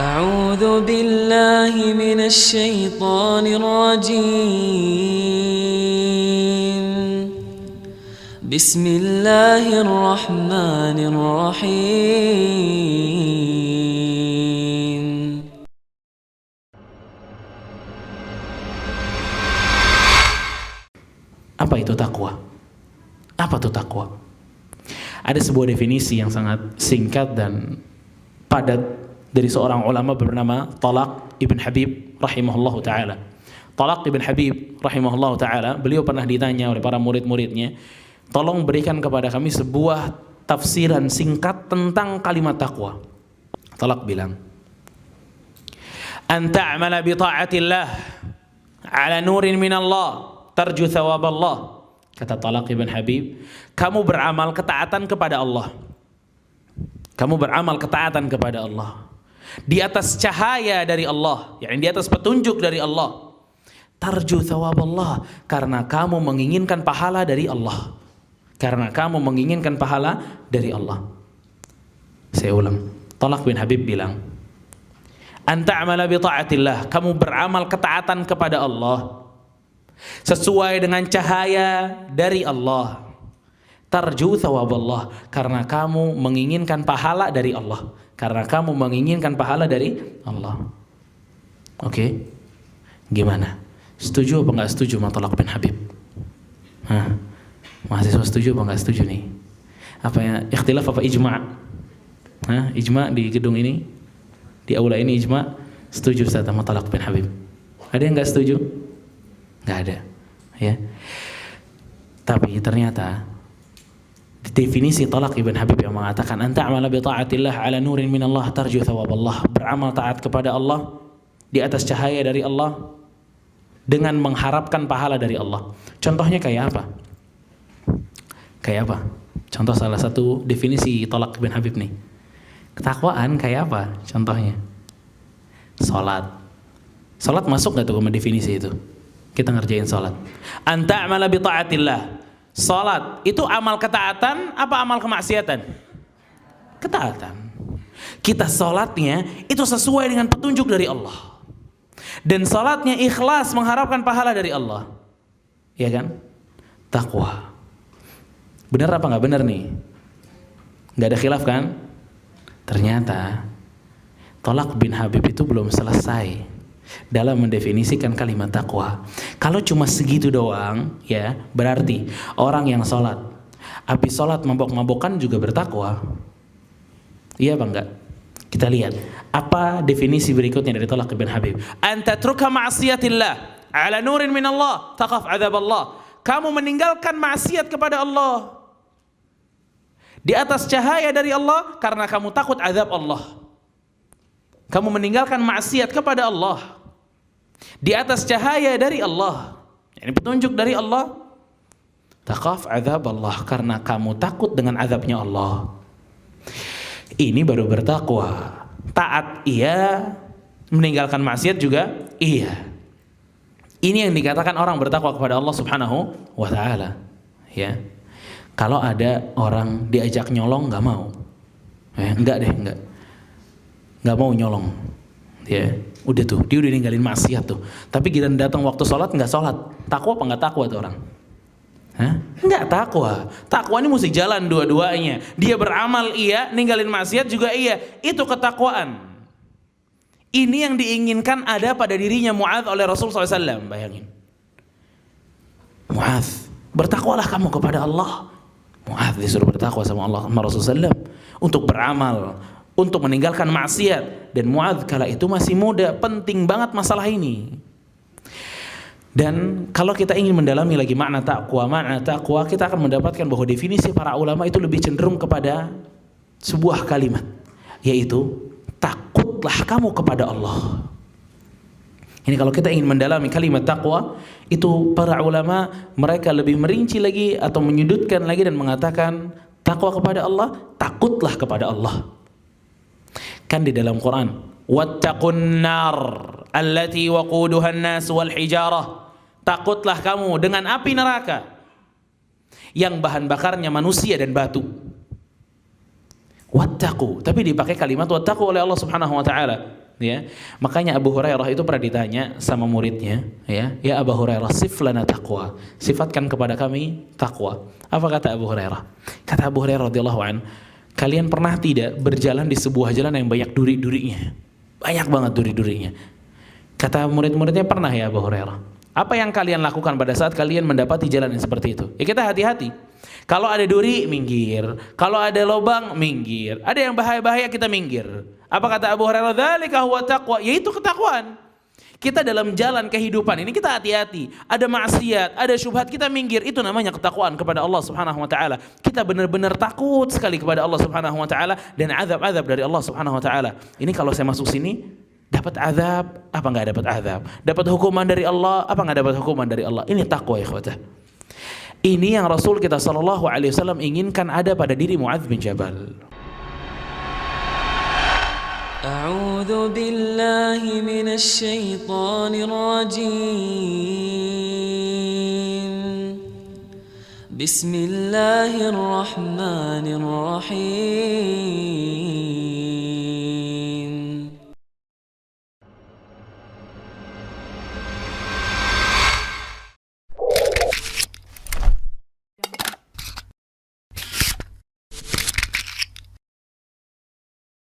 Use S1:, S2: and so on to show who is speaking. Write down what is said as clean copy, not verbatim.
S1: أعوذ بالله من الشيطان الرجيم بسم الله الرحمن الرحيم
S2: Apa itu takwa? Apa itu takwa? Ada sebuah definisi yang sangat singkat dan padat dari seorang ulama bernama Talaq ibn Habib rahimahullahu ta'ala. Talaq ibn Habib rahimahullahu ta'ala, beliau pernah ditanya oleh para murid-muridnya, tolong berikan kepada kami sebuah tafsiran singkat tentang kalimat takwa. Talaq bilang, an ta'amala bi ta'atillah ala nurin minallah tarju thawab Allah. Kata Talaq ibn Habib, kamu beramal ketaatan kepada Allah. Kamu beramal ketaatan kepada Allah di atas cahaya dari Allah, yakni di atas petunjuk dari Allah. Tarju thawab Allah, karena kamu menginginkan pahala dari Allah. Karena kamu menginginkan pahala dari Allah. Saya ulang. Talaq bin Habib bilang, an ta'amala bi ta'atillah, kamu beramal ketaatan kepada Allah sesuai dengan cahaya dari Allah. Tarju thawab Allah, karena kamu menginginkan pahala dari Allah. Karena kamu menginginkan pahala dari Allah. Oke? Gimana? Setuju apa nggak setuju sama Talaq bin Habib? Hah? Mahasiswa setuju apa nggak setuju nih? Apa ya? Ikhtilaf apa ijma'? Hah? Ijma' di gedung ini? Di aula ini ijma'? Setuju Ustaz sama Talaq bin Habib? Ada yang nggak setuju? Nggak ada. Ya. Tapi ternyata definisi Talaq ibn Habib yang mengatakan anta amala bi ta'atillah ala nurin min Allah tarju thawab Allah, beramal taat kepada Allah di atas cahaya dari Allah dengan mengharapkan pahala dari Allah. Contohnya kayak apa? Kayak apa? Contoh salah satu definisi Talaq ibn Habib nih. Ketakwaan kayak apa? Contohnya salat. Salat masuk nggak tuh ke definisi itu? Kita ngerjain salat. Anta amala bi ta'atillah. Salat itu amal ketaatan apa amal kemaksiatan? Ketaatan. Kita salatnya itu sesuai dengan petunjuk dari Allah. Dan salatnya ikhlas mengharapkan pahala dari Allah. Ya kan? Takwa. Benar apa nggak benar nih? Nggak ada khilaf kan? Ternyata Talaq bin Habib itu belum selesai dalam mendefinisikan kalimat takwa. Kalau cuma segitu doang, ya berarti orang yang sholat, habis sholat mabok-mabokan juga bertakwa. Iya apa enggak? Kita lihat apa definisi berikutnya dari Talaq bin Habib. Anta truka ma'asiyatillah ala nurin min Allah taqaf azab Allah. Kamu meninggalkan maksiat kepada Allah di atas cahaya dari Allah karena kamu takut azab Allah. Kamu meninggalkan maksiat kepada Allah di atas cahaya dari Allah, ini petunjuk dari Allah. Taqaf azab Allah, karena kamu takut dengan azabnya Allah. Ini baru bertakwa. Taat iya, meninggalkan maksiat juga iya. Ini yang dikatakan orang bertakwa kepada Allah Subhanahu wa ta'ala. Ya. Kalau ada orang diajak nyolong nggak mau, enggak deh, nggak mau nyolong, ya udah tuh dia udah ninggalin maksiat tuh. Tapi giliran datang waktu sholat nggak sholat, takwa apa nggak takwa tuh orang? Hah? Nggak takwa. Takwa ini mesti jalan dua-duanya. Dia beramal iya, ninggalin maksiat juga iya. Itu ketakwaan. Ini yang diinginkan ada pada dirinya Mu'adz oleh Rasulullah SAW. Bayangin, Mu'adz, bertakwalah kamu kepada Allah. Mu'adz disuruh bertakwa sama Allah, sama Rasulullah SAW, untuk beramal, untuk meninggalkan maksiat. Dan Mu'adz kala itu masih muda, penting banget masalah ini. Dan kalau kita ingin mendalami lagi makna takwa, kita akan mendapatkan bahwa definisi para ulama itu lebih cenderung kepada sebuah kalimat, yaitu takutlah kamu kepada Allah. Ini kalau kita ingin mendalami kalimat takwa, itu para ulama mereka lebih merinci lagi atau menyudutkan lagi dan mengatakan takwa kepada Allah, takutlah kepada Allah. Kan di dalam Quran, wattaqun nar allati waquduha an-nas wal hijarah. Takutlah kamu dengan api neraka yang bahan bakarnya manusia dan batu. Wattaqu, tapi dipakai kalimat wattaqu oleh Allah Subhanahu wa taala. ya. Makanya Abu Hurairah itu pernah ditanya sama muridnya, ya Abu Hurairah, sif lana taqwa, sifatkan kepada kami takwa. Apa kata Abu Hurairah? Kata Abu Hurairah radhiyallahu an, kalian pernah tidak berjalan di sebuah jalan yang banyak duri-durinya? Banyak banget duri-durinya. Kata murid-muridnya, pernah ya Abu Hurairah. Apa yang kalian lakukan pada saat kalian mendapati jalan yang seperti itu? Ya kita hati-hati. Kalau ada duri, minggir. Kalau ada lubang, minggir. Ada yang bahaya-bahaya, kita minggir. Apa kata Abu Hurairah? Dzalika huwa taqwa, yaitu ketakwaan. Kita dalam jalan kehidupan ini kita hati-hati. Ada maksiat, ada syubhat, kita minggir. Itu namanya ketakwaan kepada Allah Subhanahu wa taala. Kita benar-benar takut sekali kepada Allah Subhanahu wa taala dan azab-azab dari Allah Subhanahu wa taala. Ini kalau saya masuk sini dapat azab apa enggak dapat azab? Dapat hukuman dari Allah apa enggak dapat hukuman dari Allah? Ini takwa ya ikhwatah. Ini yang Rasul kita sallallahu alaihi wasallam inginkan ada pada diri Muadz bin Jabal.
S1: A'udzu billahi minasy syaithanir rajim. Bismillahirrahmanirrahim.